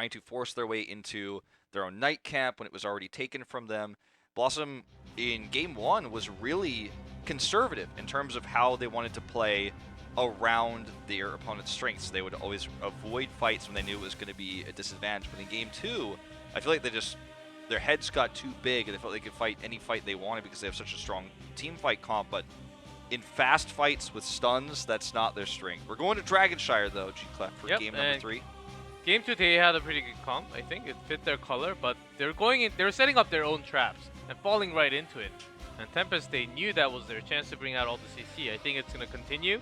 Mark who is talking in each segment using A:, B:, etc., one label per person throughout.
A: trying to force their way into their own night camp when it was already taken from them. BlossoM in game 1 was really conservative in terms of how they wanted to play around their opponent's strengths. They would always avoid fights when they knew it was going to be a disadvantage. But in game 2, I feel like their heads got too big and they felt they could fight any fight they wanted because they have such a strong team fight comp. But in fast fights with stuns, that's not their strength. We're going to Dragonshire though, G-Clef, for game number 3.
B: Game 2, they had a pretty good comp. I think it fit their color, but they're setting up their own traps and falling right into it. And Tempest, they knew that was their chance to bring out all the CC. I think it's going to continue.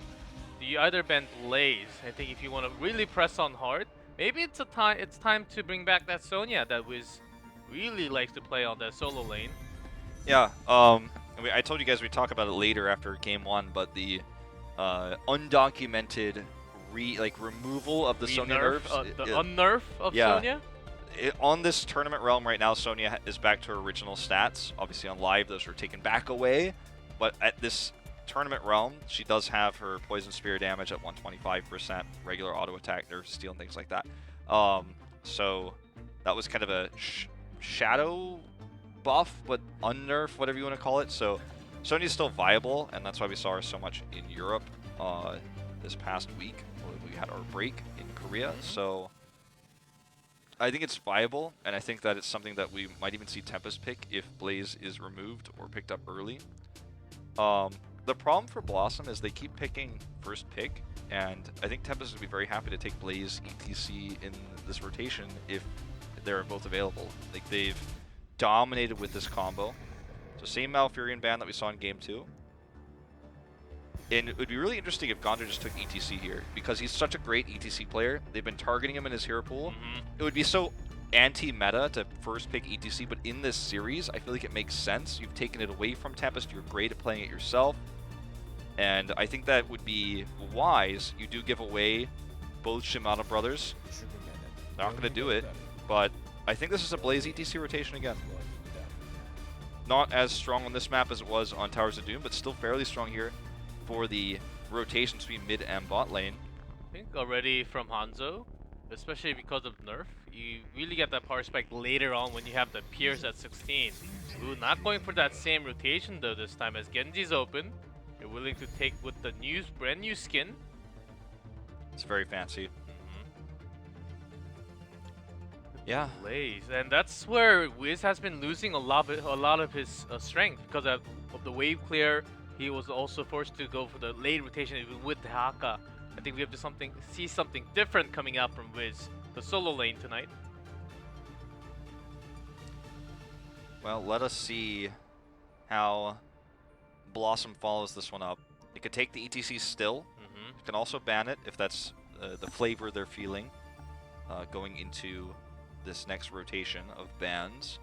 B: You either ban Blaze. I think if you want to really press on hard, maybe it's time to bring back that Sonya that really likes to play on that solo lane.
A: Yeah, I told you guys we'd talk about it later after game 1, but the undocumented removal of the Sonya nerfs.
B: The unnerf of Sonya?
A: On this tournament realm right now, Sonya is back to her original stats. Obviously on live, those were taken back away. But at this tournament realm, she does have her Poison Spear damage at 125%, regular auto attack, nerf steal, and things like that. So that was kind of a shadow buff, but unnerf, whatever you want to call it. So Sonya's still viable, and that's why we saw her so much in Europe this past week. We had our break in Korea, so I think it's viable, and I think that it's something that we might even see Tempest pick if Blaze is removed or picked up early. The problem for BlossoM is they keep picking first pick, and I think Tempest would be very happy to take Blaze ETC in this rotation if they're both available. Like, they've dominated with this combo. So same Malfurion ban that we saw in game 2. And it would be really interesting if Gondor just took ETC here, because he's such a great ETC player. They've been targeting him in his hero pool. It would be so anti-meta to first pick ETC, but in this series, I feel like it makes sense. You've taken it away from Tempest. You're great at playing it yourself. And I think that would be wise. You do give away both Shimano brothers. Not going to do it, but I think this is a Blaze ETC rotation again. Not as strong on this map as it was on Towers of Doom, but still fairly strong here for the rotation between mid and bot lane.
B: I think already from Hanzo, especially because of nerf, you really get that power spike later on when you have the Pierce at 16. Ooh, not going for that same rotation though this time, as Genji's open. You're willing to take with the brand new skin.
A: It's very fancy. Yeah.
B: Blaze, and that's where Wiz has been losing a lot of his strength because of the wave clear. He was also forced to go for the late rotation even with the Haka. I think we have to see something different coming out from Wiz, the solo lane tonight.
A: Well, let us see how BlossoM follows this one up. It could take the ETC still. It can also ban it if that's the flavor they're feeling going into this next rotation of bans.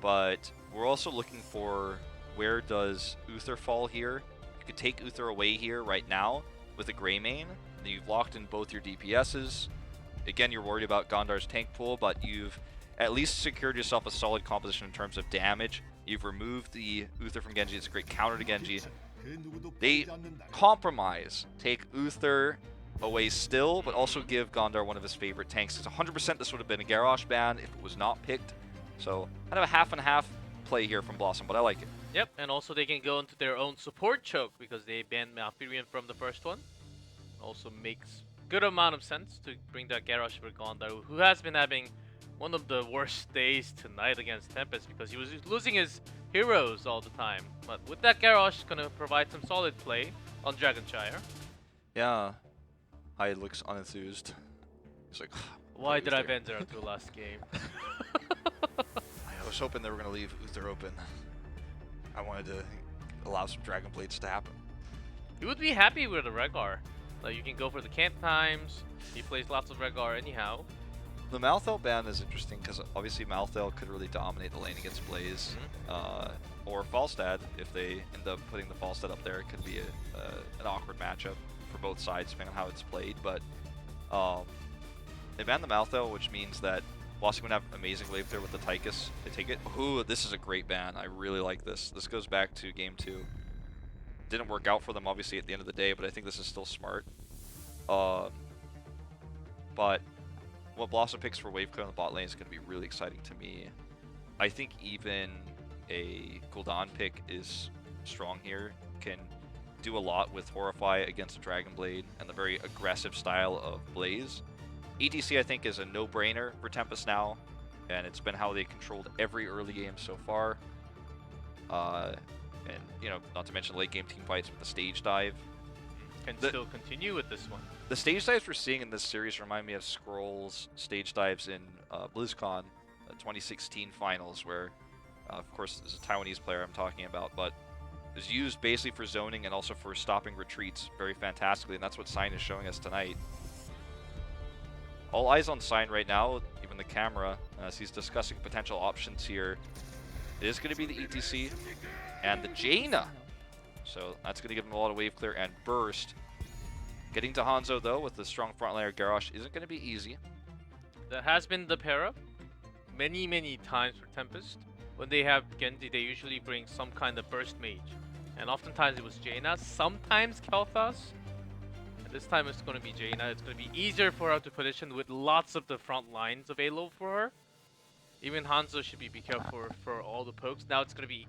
A: But we're also looking for where does Uther fall here. You could take Uther away here right now with a Grey main. You've locked in both your DPSs. Again, you're worried about Gondar's tank pool, but you've at least secured yourself a solid composition in terms of damage. You've removed the Uther from Genji. It's a great counter to Genji. They compromise. Take Uther away still, but also give Gondar one of his favorite tanks. Because 100% this would have been a Garrosh ban if it was not picked. So kind of a half and half play here from BlossoM, but I like it.
B: Yep, and also they can go into their own support choke because they banned Malfurion from the first one. Also makes good amount of sense to bring that Garrosh for Gondar, who has been having one of the worst days tonight against Tempest because he was losing his heroes all the time. But with that Garrosh, gonna provide some solid play on Dragonshire.
A: Yeah, Hyde looks unenthused. He's like,
B: why did I ban 0-2 last game?
A: I was hoping they were gonna leave Uther open. I wanted to allow some Dragon Blades to happen.
B: He would be happy with a Rehgar. Like, you can go for the camp times. He plays lots of Rehgar anyhow.
A: The Malthael ban is interesting because obviously Malthael could really dominate the lane against Blaze. Or Falstad, if they end up putting the Falstad up there, it could be an awkward matchup for both sides depending on how it's played. But they banned the Malthael, which means that BlossoM would have amazing wave there with the Tychus. They take it. Ooh, this is a great ban. I really like this. This goes back to game 2. Didn't work out for them, obviously, at the end of the day, but I think this is still smart. But what BlossoM picks for wave clear on the bot lane is going to be really exciting to me. I think even a Gul'dan pick is strong here. Can do a lot with Horrify against Dragon Blade and the very aggressive style of Blaze. ETC I think is a no-brainer for Tempest now, and it's been how they controlled every early game so far. And you know, not to mention late game team fights with the stage dive.
B: Can still continue with this one.
A: The stage dives we're seeing in this series remind me of Scroll's stage dives in BlizzCon 2016 finals, where of course there's a Taiwanese player I'm talking about, but is used basically for zoning and also for stopping retreats very fantastically, and that's what Sign is showing us tonight. All eyes on Sign right now, even the camera, as he's discussing potential options here. It is going to be the ETC and the Jaina. So that's going to give him a lot of wave clear and burst. Getting to Hanzo, though, with the strong front layer Garrosh isn't going to be easy.
B: That has been the para many, many times for Tempest. When they have Genji, they usually bring some kind of burst mage. And oftentimes it was Jaina, sometimes Kel'Thas. This time it's going to be Jaina. It's going to be easier for her to position with lots of the front lines available for her. Even Hanzo should be careful for all the pokes. Now it's going to be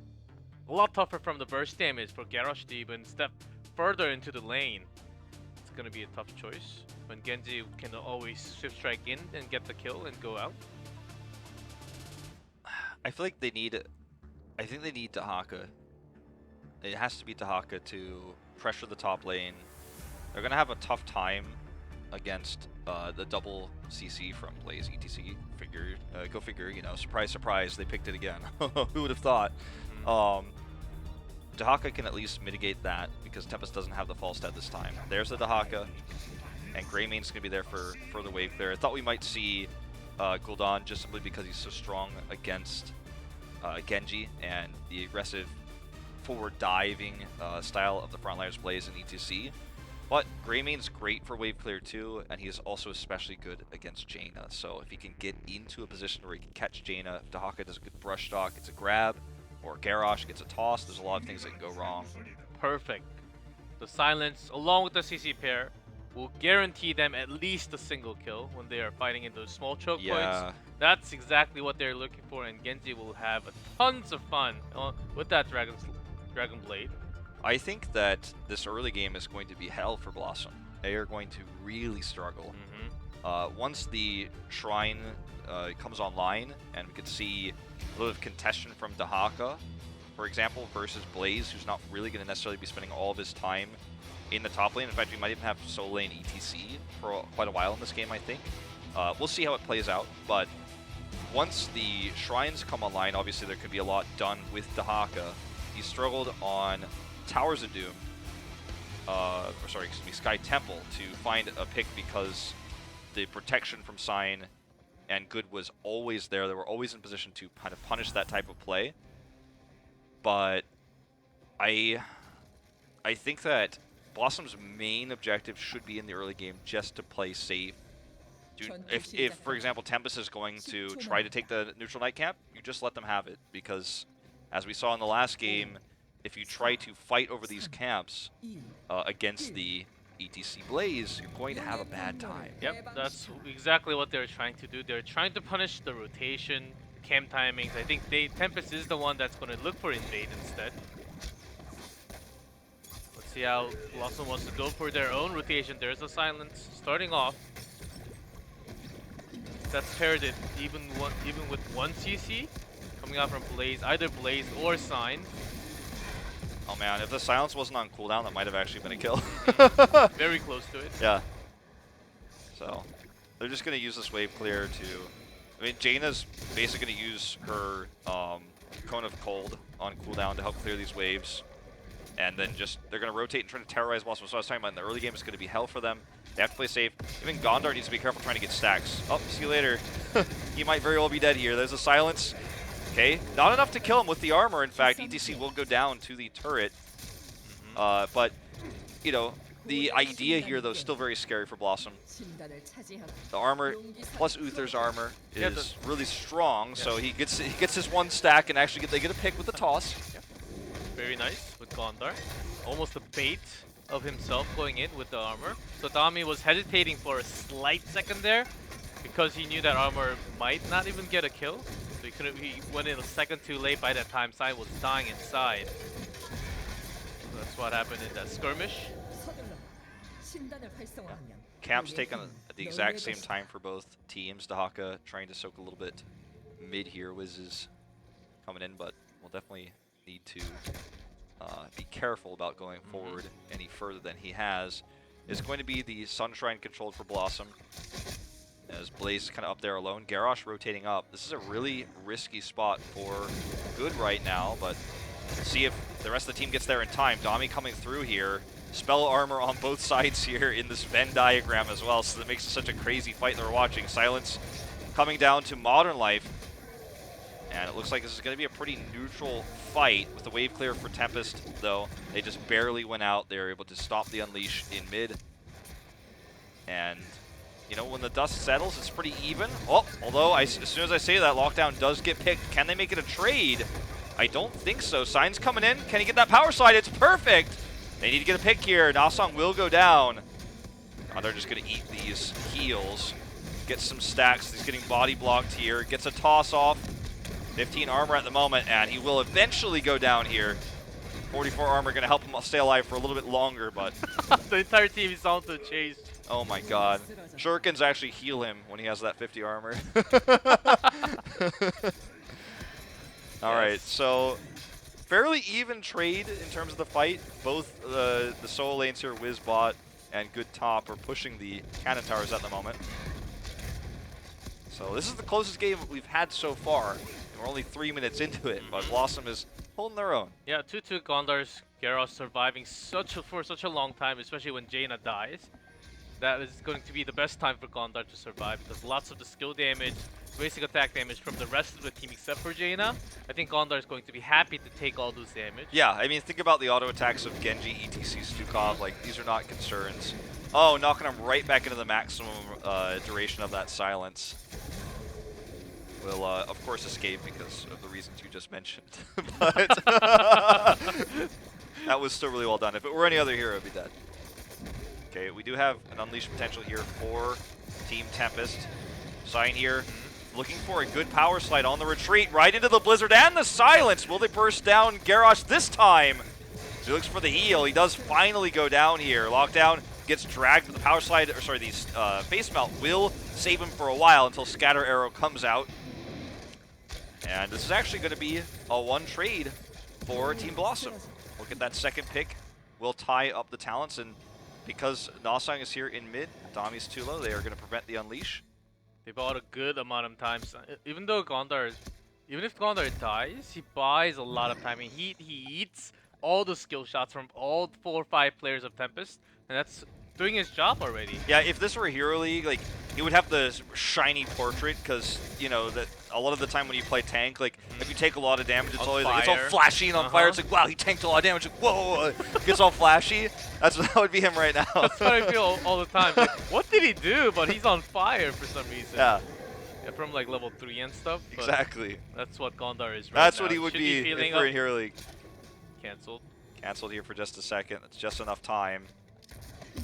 B: a lot tougher from the burst damage for Garrosh to even step further into the lane. It's going to be a tough choice when Genji can always shift strike in and get the kill and go out.
A: I feel like they need... I think they need Dahaka. It has to be Dahaka to pressure the top lane. They're going to have a tough time against the double CC from Blaze ETC. Go figure, you know, surprise, surprise, they picked it again. Who would have thought? Dahaka can at least mitigate that because Tempest doesn't have the false dead this time. There's the Dahaka, and Greymane's going to be there for further wave clear. I thought we might see Gul'dan just simply because he's so strong against Genji and the aggressive forward diving style of the frontliners Blaze and ETC. But Greymane's great for wave clear too, and he's also especially good against Jaina. So if he can get into a position where he can catch Jaina, if Dahaka does a good brush stock, it's a grab, or Garrosh gets a toss, there's a lot of things that can go wrong.
B: Perfect. The silence, along with the CC pair, will guarantee them at least a single kill when they are fighting in those small choke points. That's exactly what they're looking for, and Genji will have tons of fun with that Dragon Blade.
A: I think that this early game is going to be hell for BlossoM. They are going to really struggle. Once the Shrine comes online, and we could see a little bit of contention from Dahaka, for example, versus Blaze, who's not really going to necessarily be spending all of his time in the top lane. In fact, we might even have solo lane ETC for quite a while in this game, I think. We'll see how it plays out, but once the Shrines come online, obviously there could be a lot done with Dahaka. He struggled on Towers of Doom, Sky Temple to find a pick because the protection from Sign and Good was always there. They were always in position to kind of punish that type of play. But I think that BlossoM's main objective should be in the early game just to play safe. If for example, Tempest is going to try to take the neutral Knight camp, you just let them have it, because as we saw in the last game, if you try to fight over these camps against the ETC Blaze, you're going to have a bad time.
B: Yep, that's exactly what they're trying to do. They're trying to punish the rotation, camp timings. I think Tempest is the one that's going to look for invade instead. Let's see how BlossoM wants to go for their own rotation. There's a silence starting off. That's paired it even with one CC coming out from Blaze, either Blaze or Sign.
A: Oh man, if the silence wasn't on cooldown, that might have actually been a kill.
B: Very close to it.
A: Yeah. So, they're just going to use this wave clear to... I mean, Jaina's basically going to use her Cone of Cold on cooldown to help clear these waves. And then just, they're going to rotate and try to terrorize BlossoM. So I was talking about in the early game, it's going to be hell for them. They have to play safe. Even Gondar needs to be careful trying to get stacks. Oh, see you later. He might very well be dead here. There's a silence. Okay, not enough to kill him with the armor. In fact, ETC will go down to the turret. But, you know, the idea here, though, is still very scary for BlossoM. The armor, plus Uther's armor, is really strong, so he gets his one stack and actually they get a pick with the toss.
B: Very nice with Gondar. Almost a bait of himself going in with the armor. So Dami was hesitating for a slight second there, because he knew that armor might not even get a kill. So he went in a second too late. By that time, Sai was dying inside. So that's what happened in that skirmish.
A: Camp's taken at the exact same time for both teams. Dahaka trying to soak a little bit mid here. Wiz is coming in, but we'll definitely need to be careful about going forward any further than he has. Is going to be the Sunshine controlled for BlossoM, as Blaze is kind of up there alone. Garrosh rotating up. This is a really risky spot for Good right now, but we'll see if the rest of the team gets there in time. Dami coming through here. Spell armor on both sides here in this Venn diagram as well, so that makes it such a crazy fight that we're watching. Silence coming down to Modern Life. And it looks like this is going to be a pretty neutral fight with the wave clear for Tempest, though. They just barely went out. They were able to stop the Unleash in mid. And, you know, when the dust settles, it's pretty even. Oh, although as soon as I say that, Lockdown does get picked. Can they make it a trade? I don't think so. Sign's coming in. Can he get that power slide? It's perfect. They need to get a pick here. Nasong will go down. Oh, they're just going to eat these heals. Get some stacks. He's getting body blocked here. Gets a toss off. 15 armor at the moment, and he will eventually go down here. 44 armor going to help him stay alive for a little bit longer, but...
B: The entire team is on to chase.
A: Oh my god. Shurikens actually heal him when he has that 50 armor. Alright, so... fairly even trade in terms of the fight. Both the solo lanes here, Wizbot and Good Top, are pushing the cannon towers at the moment. So this is the closest game we've had so far. We're only 3 minutes into it, but BlossoM is holding their own.
B: Yeah, 2-2 Gondar's Garrosh surviving for such a long time, especially when Jaina dies. That is going to be the best time for Gondar to survive, because lots of the skill damage, basic attack damage from the rest of the team except for Jaina. I think Gondar is going to be happy to take all those damage.
A: Yeah, I mean, think about the auto attacks of Genji, ETC, Stukov. Like, these are not concerns. Oh, knocking him right back into the maximum duration of that silence. Will, of course, escape because of the reasons you just mentioned. But that was still really well done. If it were any other hero, it'd be dead. Okay, we do have an unleash potential here for Team Tempest. Sign here, looking for a good power slide on the retreat, right into the Blizzard and the silence. Will they burst down Garrosh this time? He looks for the heal. He does finally go down here. Lockdown gets dragged, but the power slide, or sorry, the face melt will save him for a while until Scatter Arrow comes out. And this is actually going to be a one trade for Team BlossoM. Look at that second pick. Will tie up the talents, and because Nasang is here in mid, Dami's too low, they are going to prevent the Unleash.
B: They bought a good amount of time. Even if Gondar dies, he buys a lot of time. He eats all the skill shots from all 4 or 5 players of Tempest, and that's doing his job already.
A: Yeah, if this were a Hero League, like, he would have the shiny portrait, because, you know, that a lot of the time when you play tank, like, if you take a lot of damage, it's always like, it's all flashy and on fire. It's like, wow, he tanked a lot of damage. Like, whoa, it gets all flashy. That would be him right now.
B: That's what I feel all the time. Like, what did he do? But he's on fire for some reason.
A: Yeah.
B: From like level 3 and stuff.
A: Exactly.
B: That's what Gondar is right
A: That's
B: now.
A: what he would be if we're in Hero League.
B: Cancelled.
A: Cancelled here for just a second. It's just enough time.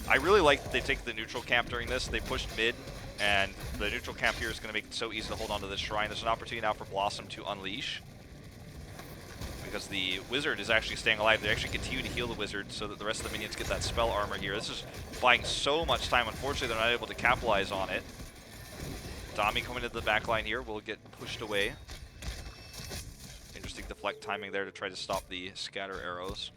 A: I really like that they take the neutral camp during this. They pushed mid, and the neutral camp here is going to make it so easy to hold on to this shrine. There's an opportunity now for BlossoM to unleash, because the wizard is actually staying alive. They actually continue to heal the wizard so that the rest of the minions get that spell armor here. This is buying so much time. Unfortunately, they're not able to capitalize on it. Dami coming into the back line here will get pushed away. Interesting deflect timing there to try to stop the scatter arrows.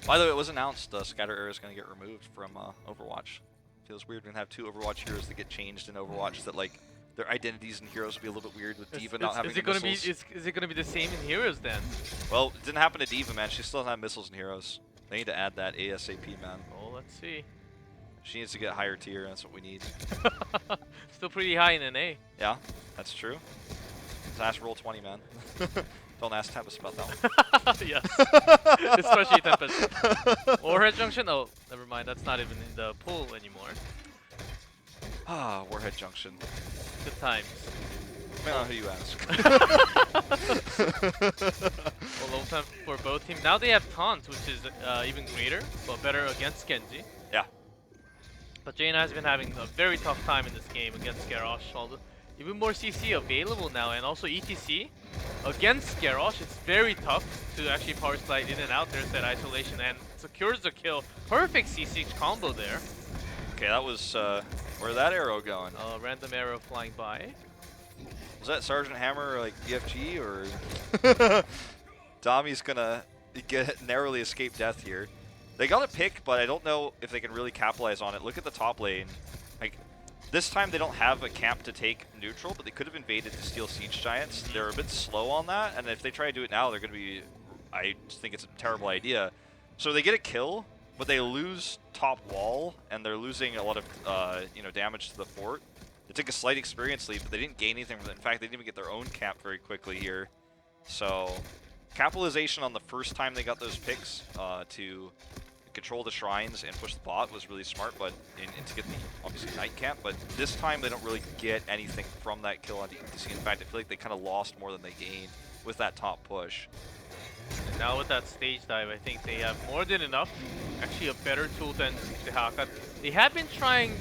A: By the way, it was announced Scatter Arrow is going to get removed from Overwatch. Feels weird when have 2 Overwatch heroes that get changed in Overwatch, that like their identities in heroes would be a little bit weird with D.Va not having missiles.
B: Is it going to be the same in Heroes then?
A: Well, it didn't happen to D.Va, man. She still doesn't have missiles in Heroes. They need to add that ASAP, man.
B: Oh, let's see.
A: She needs to get higher tier. That's what we need.
B: Still pretty high in an A.
A: Yeah, that's true. Just ask Roll 20, man. Don't ask Tempest about that one.
B: Yes. Especially Tempest. Warhead Junction? Oh, never mind. That's not even in the pool anymore.
A: Ah, Warhead Junction.
B: Good times.
A: Depending on who you ask.
B: Well, low time for both teams. Now they have Taunt, which is even greater, but better against Genji.
A: Yeah.
B: But Jaina has been having a very tough time in this game against Garrosh. Although even more CC available now, and also ETC against Garrosh. It's very tough to actually power slide in and out. There's that isolation and secures the kill. Perfect CC combo there.
A: Okay, that was where'd that arrow going?
B: Random arrow flying by.
A: Was that Sergeant Hammer like BFG or Dami's gonna narrowly escape death here? They got a pick, but I don't know if they can really capitalize on it. Look at the top lane. Like this time they don't have a camp to take neutral, but they could have invaded to steal Siege Giants. They're a bit slow on that, and if they try to do it now, they're gonna be. I think it's a terrible idea. So they get a kill, but they lose top wall, and they're losing a lot of damage to the fort. They took a slight experience lead, but they didn't gain anything from it. In fact, they didn't even get their own camp very quickly here. So capitalization on the first time they got those picks to control the shrines and push the bot was really smart, but to get the obviously night camp. But this time they don't really get anything from that kill on ETC. In fact, I feel like they kind of lost more than they gained with that top push.
B: And now with that stage dive, I think they have more than enough. Actually, a better tool than Dehaka. They have been trying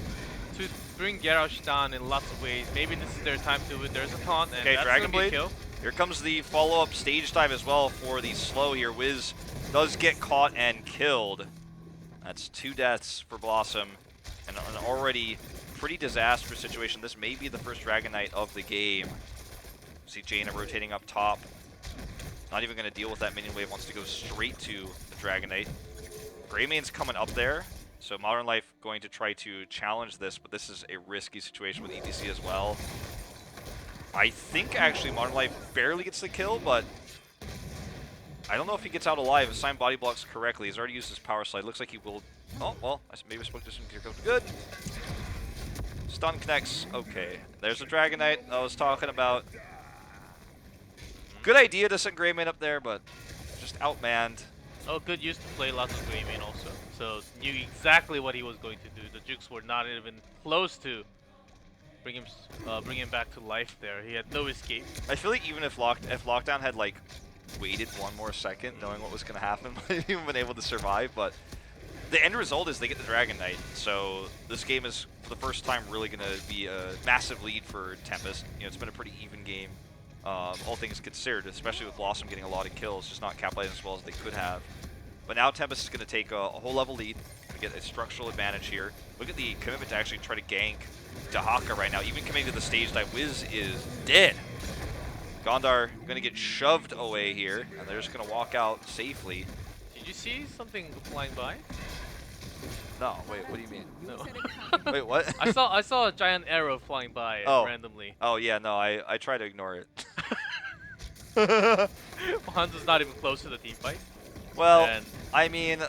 B: to bring Garrosh down in lots of ways. Maybe this is their time to win. There's a taunt, and
A: okay,
B: that's
A: Dragon
B: gonna be a
A: Blade.
B: kill.
A: Here comes the follow-up stage dive as well for the slow here. Wiz does get caught and killed. That's 2 deaths for BlossoM, and an already pretty disastrous situation. This may be the first Dragon Knight of the game. See Jaina rotating up top. Not even going to deal with that minion wave, wants to go straight to the Dragon Knight. Greymane's coming up there, so Modern Life going to try to challenge this, but this is a risky situation with ETC as well. I think actually Modern Life barely gets the kill, but I don't know if he gets out alive. Assigned body blocks correctly. He's already used his power slide. Looks like he will. Oh, well, maybe I spoke to some good. Stun connects. Okay. There's a Dragon Knight I was talking about. Good idea to send Greymane up there, but just outmanned.
B: Oh, good use to play lots of Greymane also. So knew exactly what he was going to do. The jukes were not even close to bring him back to life there. He had no escape.
A: I feel like even if Lockdown had like waited one more second, knowing what was going to happen, might even been able to survive. But the end result is they get the Dragon Knight. So this game is for the first time really going to be a massive lead for Tempest. You know, it's been a pretty even game. All things considered, especially with BlossoM getting a lot of kills, just not capitalizing as well as they could have. But now Tempest is going to take a whole level lead to get a structural advantage here. Look at the commitment to actually try to gank Dehaka right now. Even coming to the stage dive, Wiz is dead. Gondar going to get shoved away here, and they're just going to walk out safely.
B: Did you see something flying by?
A: No, wait, what do you mean?
B: No.
A: Wait, what?
B: I saw a giant arrow flying by randomly.
A: Oh yeah, no, I try to ignore it.
B: Hanzo's not even close to the team fight.
A: Well,
B: and
A: I mean,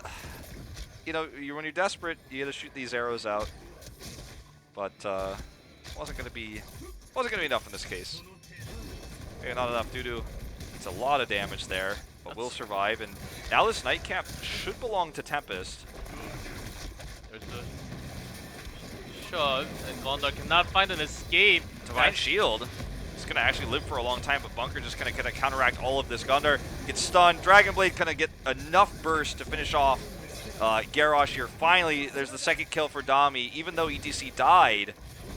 A: you know, when you're desperate, you gotta shoot these arrows out. But wasn't gonna be enough in this case. Okay, not enough due to it's a lot of damage there, but we'll survive. And now this nightcap should belong to Tempest.
B: There's the shove, and Gondar cannot find an escape.
A: Divine Shield. He's gonna actually live for a long time, but Bunker just gonna counteract all of this. Gondar gets stunned. Dragon Blade gonna get enough burst to finish off Garrosh here. Finally, there's the second kill for Dami. Even though ETC died,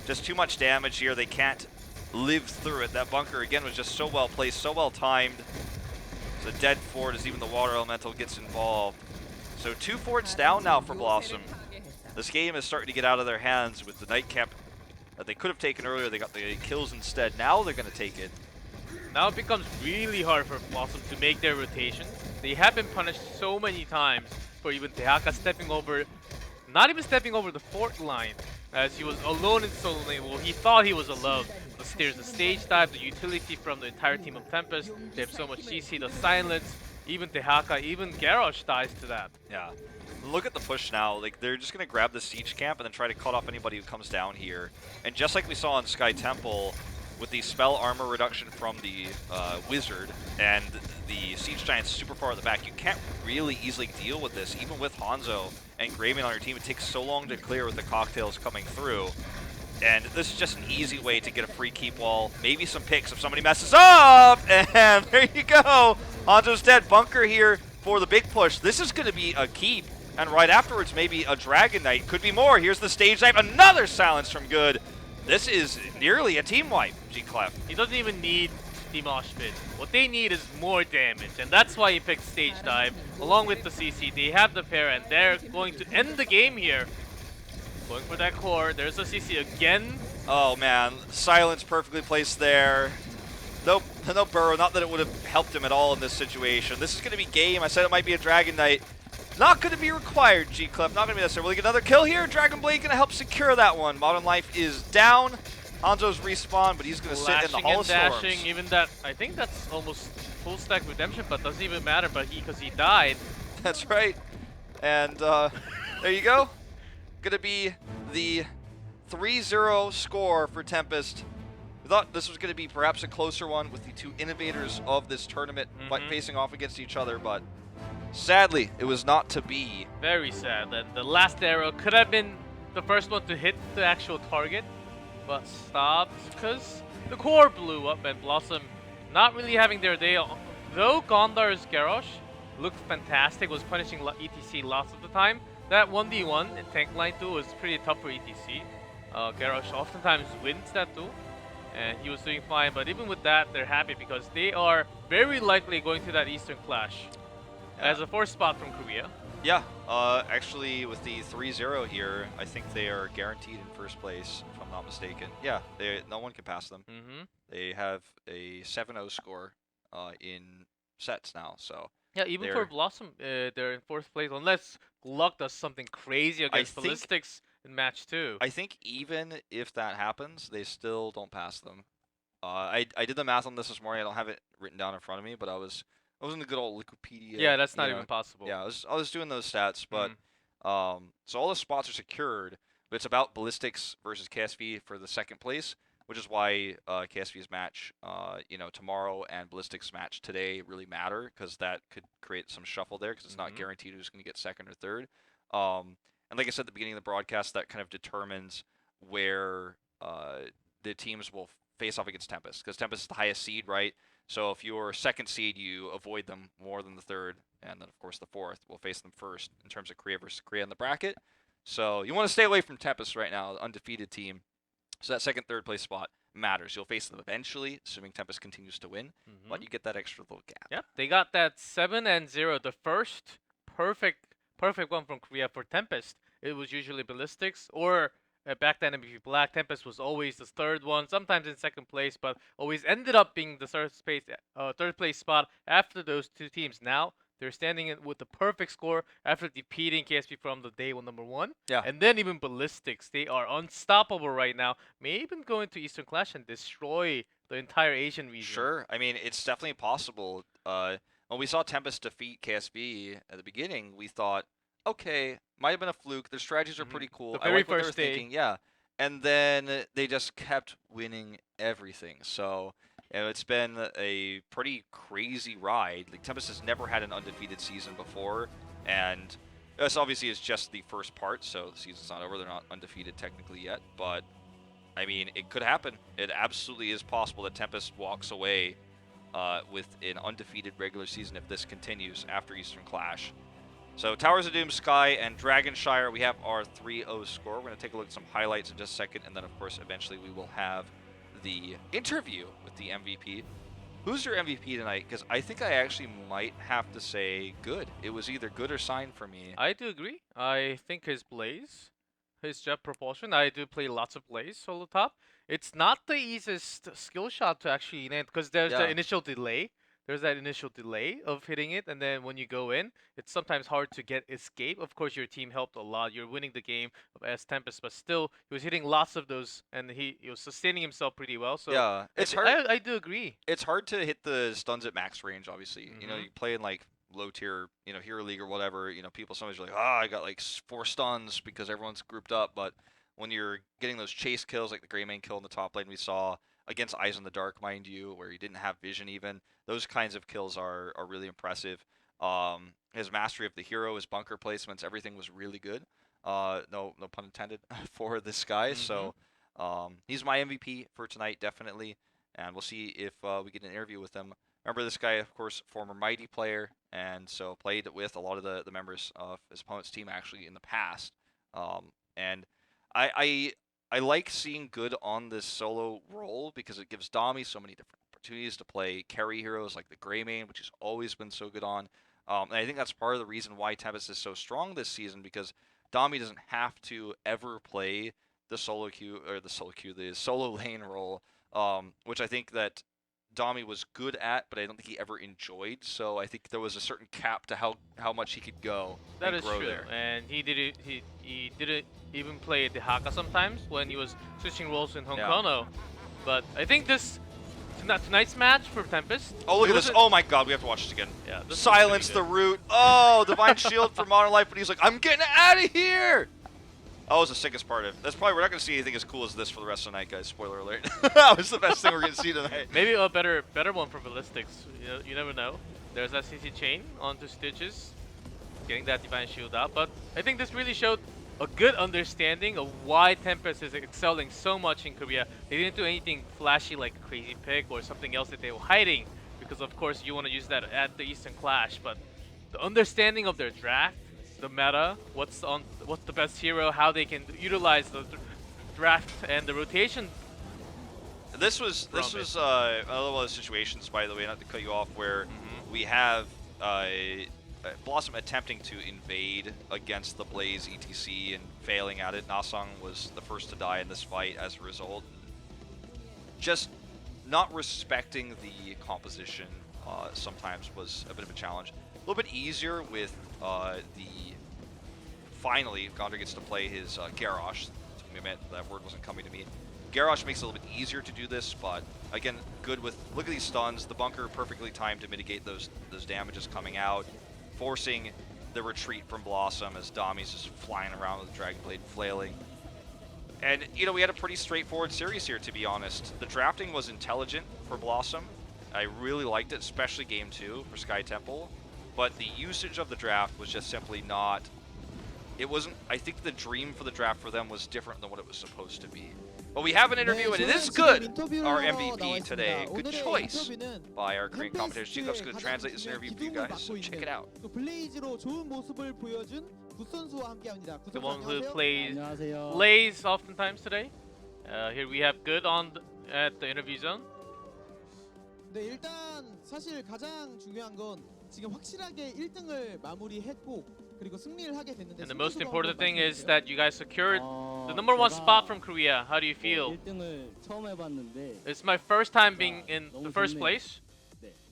A: just too much damage here. They can't live through it. That Bunker again was just so well placed, so well timed. It's a dead fort as even the water elemental gets involved. So 2 forts down now for BlossoM. This game is starting to get out of their hands with the nightcap that they could have taken earlier. They got the kills instead. Now they're going to take it.
B: Now it becomes really hard for BlossoM to make their rotation. They have been punished so many times for even Dehaka stepping over, not even stepping over the fort line, as he was alone in solo lane. Well, he thought he was alone. There's the stage dive, the utility from the entire team of Tempest. They have so much CC, the silence. Even Dehaka, even Garrosh dies to that.
A: Yeah. Look at the push now. Like, they're just going to grab the siege camp and then try to cut off anybody who comes down here. And just like we saw on Sky Temple, with the spell armor reduction from the wizard and the siege giants super far at the back, you can't really easily deal with this. Even with Hanzo and Greymane on your team, it takes so long to clear with the cocktails coming through. And this is just an easy way to get a free keep wall, maybe some picks if somebody messes up, and there you go. Hanzo's dead. Bunker here for the big push. This is going to be a keep And right afterwards, maybe a Dragon Knight. Could be more. Here's the stage dive. Another silence from Good. This is nearly a team wipe, G-Clef.
B: He doesn't even need the mosh pit. What they need is more damage, and that's why he picked stage dive along with the CC. They have the pair, and they're going to end the game here. Going for that core. There's a CC again.
A: Oh man, silence perfectly placed there. No burrow. Not that it would have helped him at all in this situation. This is going to be game. I said it might be a Dragon Knight. Not going to be required, G-Clef. Not going to be necessary. Will he get another kill here? Dragon Blade going to help secure that one. Modern Life is down. Hanzo's respawn, but he's going to sit in the Hall of Storms.
B: Even that, I think that's almost full stack redemption, but doesn't even matter. But because he died.
A: That's right. And there you go. Going to be the 3-0 score for Tempest. We thought this was going to be perhaps a closer one with the two innovators of this tournament facing off against each other, but sadly, it was not to be.
B: Very sad. And the last arrow could have been the first one to hit the actual target, but stopped because the core blew up and BlossoM not really having their day. Though Gondar's Garrosh looked fantastic, was punishing ETC lots of the time. That 1v1 in tank line duel was pretty tough for ETC. Garrosh oftentimes wins that duel, and he was doing fine. But even with that, they're happy because they are very likely going to that Eastern Clash as a 4th spot from Korea.
A: Yeah, actually with the 3-0 here, I think they are guaranteed in 1st place, if I'm not mistaken. Yeah, no one can pass them. They have a 7-0 score in sets now, so.
B: Yeah, even for BlossoM, they're in 4th place, unless Luck does something crazy against Ballistics in match 2.
A: I think even if that happens, they still don't pass them. I did the math on this morning. I don't have it written down in front of me, but I was in the good old Wikipedia.
B: Yeah, that's not even possible.
A: Yeah, I was doing those stats, but so all the spots are secured, but it's about Ballistics versus KSV for the 2nd place, which is why KSV's match, tomorrow and Ballistics' match today really matter, because that could create some shuffle there, because it's not guaranteed who's going to get 2nd or 3rd. And like I said at the beginning of the broadcast, that kind of determines where the teams will face off against Tempest, because Tempest is the highest seed, right? So if you're 2nd seed, you avoid them more than the 3rd, and then of course the 4th will face them first in terms of Korea versus Korea in the bracket. So you want to stay away from Tempest right now, undefeated team. So that 2nd, 3rd place spot matters. You'll face them eventually, assuming Tempest continues to win, but you get that extra little gap.
B: Yep, they got that 7-0, the first perfect one from Korea for Tempest. It was usually Ballistics, or back then MVP Black. Tempest was always the 3rd one, sometimes in 2nd place, but always ended up being the 3rd place spot after those two teams. Now they're standing in with the perfect score after defeating KSP from the day number 1.
A: Yeah.
B: And then even Ballistics, they are unstoppable right now. May even go into Eastern Clash and destroy the entire Asian region.
A: Sure. I mean, it's definitely possible. When we saw Tempest defeat KSB at the beginning, we thought, okay, might have been a fluke. Their strategies are pretty cool.
B: The very
A: I like what they were
B: first day.
A: thinking. Yeah. And then they just kept winning everything. So it's been a pretty crazy ride. Like, Tempest has never had an undefeated season before, and this obviously is just the first part, so the season's not over. They're not undefeated technically yet, but I mean, it could happen. It absolutely is possible that Tempest walks away with an undefeated regular season if this continues after Eastern Clash. So Towers of Doom, Sky, and Dragonshire, we have our 3-0 score. We're going to take a look at some highlights in just a second, and then, of course, eventually we will have the interview with the MVP. Who's your MVP tonight? Because I think I actually might have to say Good. It was either Good or Sign for me.
B: I do agree. I think his Blaze, his jet propulsion, I do play lots of Blaze solo top. It's not the easiest skill shot to actually land, because there's the initial delay. There's that initial delay of hitting it, and then when you go in, it's sometimes hard to get escape. Of course, your team helped a lot. You're winning the game as Tempest, but still, he was hitting lots of those, and he was sustaining himself pretty well. So
A: yeah, it's hard.
B: I do agree.
A: It's hard to hit the stuns at max range, obviously. You know, you play in like low tier, Hero League or whatever. People sometimes are like, I got like 4 stuns because everyone's grouped up. But when you're getting those chase kills, like the Greymane kill in the top lane we saw against Eyes in the Dark, mind you, where he didn't have vision even, those kinds of kills are really impressive. His mastery of the hero, his bunker placements, everything was really good. No pun intended for this guy. So he's my MVP for tonight, definitely. And we'll see if we get an interview with him Remember this guy, of course, former Mighty player, and so played with a lot of the members of his opponent's team actually in the past. And I like seeing Good on this solo role because it gives Dami so many different opportunities to play carry heroes like the Greymane, which he's always been so good on. And I think that's part of the reason why Tempest is so strong this season, because Dami doesn't have to ever play the solo queue or the solo lane role, which I think that Dami was good at, but I don't think he ever enjoyed. So I think there was a certain cap to how much he could go
B: That
A: and
B: is
A: grow
B: true,
A: there.
B: and he didn't even play the Haka sometimes when he was switching roles in Honkono. But I think tonight's match for Tempest.
A: Oh, look at this. Oh my god, we have to watch this again.
B: Yeah, this
A: Silence the root. Oh, Divine Shield for Modern Life, but he's like, I'm getting out of here! That was the sickest part of it. That's probably, we're not going to see anything as cool as this for the rest of the night, guys. Spoiler alert. That was the best thing we're going to see tonight.
B: Maybe a better one for Ballistics. You never know. There's that CC chain onto Stitches, getting that Divine Shield out. But I think this really showed a good understanding of why Tempest is excelling so much in Korea. They didn't do anything flashy like a crazy pick or something else that they were hiding, because of course you want to use that at the Eastern Clash. But the understanding of their draft, the meta, what's the best hero, how they can utilize the draft and the rotation.
A: This was another one of those situations, by the way, not to cut you off, where we have BlossoM attempting to invade against the Blaze ETC and failing at it. Nasang was the first to die in this fight as a result. Just not respecting the composition sometimes was a bit of a challenge. A little bit easier with finally, Gondor gets to play his Garrosh. Took me a minute, that word wasn't coming to me. Garrosh makes it a little bit easier to do this, but again, good with, look at these stuns, the bunker perfectly timed to mitigate those damages coming out, forcing the retreat from BlossoM as Dami's just flying around with the Dragon Blade flailing. And, you know, we had a pretty straightforward series here, to be honest. The drafting was intelligent for BlossoM. I really liked it, especially Game 2 for Sky Temple. But the usage of the draft was just simply not... It wasn't... I think the dream for the draft for them was different than what it was supposed to be. But we have an interview, and it is good! Our MVP today. Good choice by our Korean commentator. Jigup's going to translate this interview for you guys, so check it out.
B: The one who plays Blaze oftentimes today. Here we have Good at the interview zone.
C: 네, 일단 사실 가장 중요한 건 지금 확실하게 1등을 마무리했고 그리고 승리를 하게 됐는데.
B: And the most important thing is that you guys secured the #1 spot from Korea. How do you feel?
D: 1등을 처음 해봤는데
B: It's my first time being in the first place,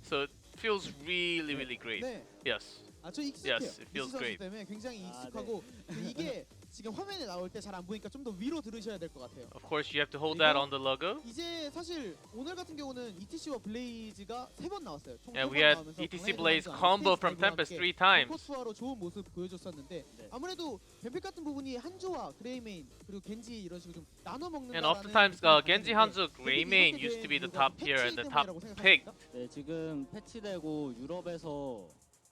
B: so it feels really great.
C: 네.
B: Yes.
C: 저 익숙해요.
B: Yes, it feels
C: 선수
B: great.
C: 때문에 굉장히 익숙하고 이게 지금 화면에 나올 때 잘 안 보니까 좀 더 위로 들으셔야 될 것 같아요.
B: Of course, you have to hold that on the logo.
C: 이제 사실 오늘 같은 경우는 ETC와 블레이즈가 3번 나왔어요. 총
B: And
C: 3번
B: we had
C: 나오면서
B: ETC
C: 방해도
B: Blaze
C: 하지 않고
B: combo
C: 스테이지
B: from Tempest
C: 함께
B: 3 times.
C: 포커스화로 좋은 모습 보여줬었는데 아무래도 뱀픽 같은 부분이 한조와 그레이메인 그리고 겐지 이런 식으로 좀 나눠 먹는.
B: And oftentimes, Genji Hanzo Greymane used to be the top tier and the top pick.
D: 네, 지금 패치되고 유럽에서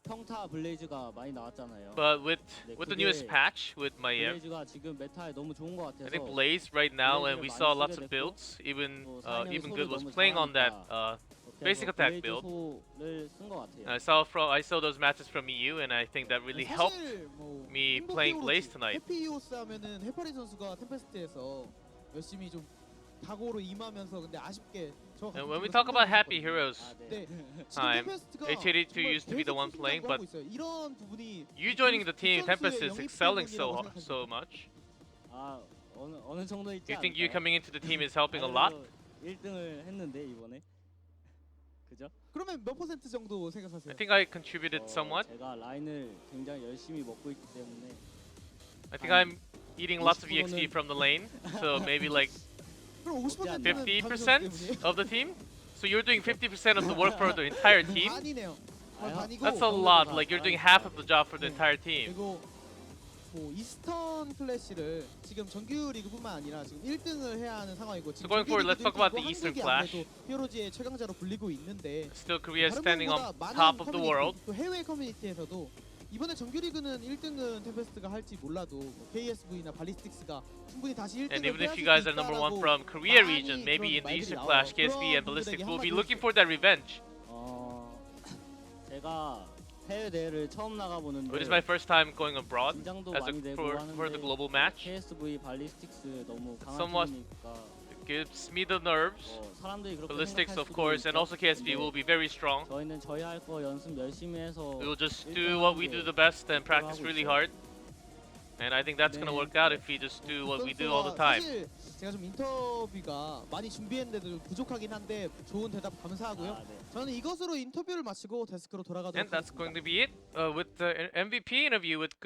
D: 평타 블레이즈가 많이 나왔잖아요.
B: But with the newest patch with Mayem,
D: 블레이즈가 지금 메타에 너무 좋은 것 같아서
B: I think Blaze right now, and we saw lots of builds. Even Good was playing on that basic attack build.
D: 쓴 것 같아요.
B: I saw those matches from EU, and I think that really helped me playing Blaze tonight.
C: 해피히오스 하면은 해파리 선수가 템페스트에서 열심히 좀 각오로 임하면서 근데 아쉽게.
B: And when we talk about happy heroes,
C: 네.
B: time, HGC used to be the one playing, but
C: 이런 부분이
B: you joining the team, Tempest is excelling so much.
D: 아, 어느 정도 있지
B: Do you think you
D: 않을까요?
B: coming into the team is helping a lot?
D: 1등을 했는데 이번에. 그죠?
C: 그러면 몇 % 정도 생각하세요?
B: I think I contributed somewhat.
D: 제가 라인을 굉장히 열심히 먹고 있기 때문에
B: I think I'm eating lots of EXP from the lane, so maybe like
C: 그럼 50%는
B: 50% of the team. So you're doing 50% of the work for the entire team.
C: 반이네요. 반이고
B: That's a lot. Like you're doing half of the job for the entire team.
C: 그리고 뭐 이스턴 클래시를 지금 정규 리그뿐만 아니라 지금 1등을 해야 하는 상황이고
B: So going forward, let's talk about the Eastern Clash.
C: 히어로즈의 최강자로 불리고 있는데
B: Still, Korea is
C: 다른
B: standing on
C: 분보다 많은
B: top of the
C: 커뮤니티,
B: world.
C: 또 해외 커뮤니티에서도 이번에 정규 리그는 1등은 템페스트가 할지 몰라도 뭐 KSV나 발리스틱스가 충분히 다시 1등을
B: And even if
C: 할
B: you
C: 수
B: guys are #1 from Korea region, maybe in the Eastern Clash, KSV and Ballistics will be looking for that revenge.
D: 제가 해외 대회를 처음 나가보는데
B: It is my first time going abroad
D: 긴장도
B: as
D: 많이 되고
B: for
D: 하는데
B: the global match.
D: KSV 발리스틱스 너무 강한
B: Somewhat
D: 팀이니까
B: It gives me the nerves.
D: 사람들이 그렇게
B: Ballistics,
D: 생각할
B: of
D: 수도
B: course, and
D: 있죠.
B: also KSV
D: 근데
B: will be very strong.
D: 저희는 저희 할 거 연습 열심히 해서
B: We will just
D: 일등
B: do what we
D: 하는
B: do
D: 게
B: the best and
D: 목표로
B: practice
D: 하고
B: really
D: 있어요.
B: hard. And I think that's gonna
C: 네.
B: work out if we just do what we do all the
C: 선수가
B: time.
C: 사실 제가 좀 인터뷰가 많이 준비했는데도 좀 부족하긴 한데 좋은 대답 감사하고요.
D: 아, 네.
C: 저는 이것으로 인터뷰를 마치고 데스크로 돌아가도록
B: And that's
C: 하겠습니다.
B: going to be it with the MVP interview with Good.